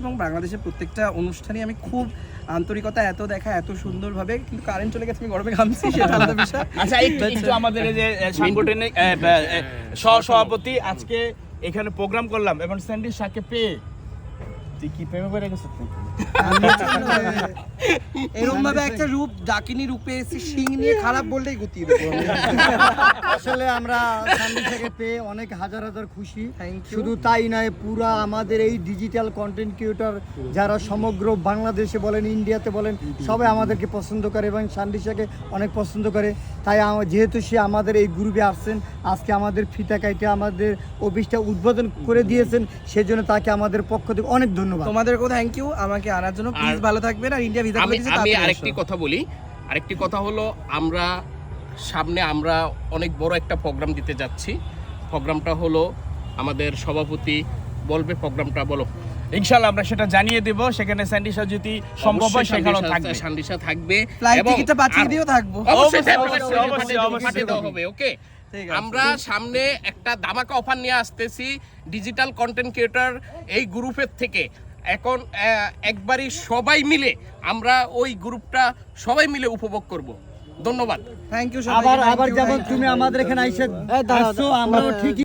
এবং বাংলাদেশের প্রত্যেকটা অনুষ্ঠানই আমি খুব আন্তরিকতা এত দেখা এত সুন্দরভাবে, কিন্তু কারেন্ট চলে গেছে, আমি গরমে ঘামছি, সেটা আলাদা বিষয়। আচ্ছা একটু আমাদের এই যে সাংগঠনিক সভাপতি আজকে এখানে প্রোগ্রাম করলাম এবং স্যান্ডি শাকে পেয়ে তুই কি প্রেমে পড়ে গেছিস? এরকম ভাবে একটা রূপ ডাকিনী রূপে এসে শিং নিয়ে খারাপ বললেই গুতিয়ে দেবো। আসলে আমরা সান্ডি থেকে পেয়ে অনেক হাজার হাজার খুশি। Thank you. শুধু তাই নয়, পুরা আমাদের এই ডিজিটাল কন্টেন্ট ক্রিয়েটর যারা সমগ্র বাংলাদেশে বলেন, ইন্ডিয়াতে বলেন, সবাই আমাদেরকে পছন্দ করে এবং সান্ডিশাকে অনেক পছন্দ করে। তাই যেহেতু সে আমাদের এই গ্রুপে আসছেন, আজকে আমাদের ফিতা কাইটে আমাদের অফিসটা উদ্বোধন করে দিয়েছেন, সেজন্য তাকে আমাদের পক্ষ থেকে অনেক ধন্যবাদ। তোমাদেরকেও থ্যাংক ইউ আমাকে আনার জন্য। প্লিজ ভালো থাকবেন। আর ইন্ডিয়া ভিসা করে দিয়েছে, আমি তাড়াতাড়ি আরেকটি এসো। কথা বলি। আরেকটি কথা হলো, সামনে আমরা অনেক বড় একটা প্রোগ্রাম দিতে যাচ্ছি। প্রোগ্রামটা হলো আমাদের সভাপতি বলবে, প্রোগ্রামটা বলো। ইনশাআল্লাহ আমরা সেটা জানিয়ে দেব। সেখানে স্যান্ডিশা যদি সম্ভব হয় সেখানেও থাকবে। সান্ডিশা থাকবে ফ্লাইট এবং টিকিটটা পাঠিয়ে দিও, থাকবো। অবশ্যই অবশ্যই পাঠিয়ে দেওয়া হবে। ওকে, ঠিক আছে। আমরা সামনে একটা ধামাকা অফার নিয়ে আসতেছি ডিজিটাল কন্টেন্ট ক্রিয়েটর এই গ্রুপের থেকে। এখন একবারই সবাই মিলে আমরা ওই গ্রুপটা সবাই মিলে উপভোগ করব। ধন্যবাদ। Thank you. আবার যেমন তুমি আমাদের এখানে আইসো, আমরাও ঠিক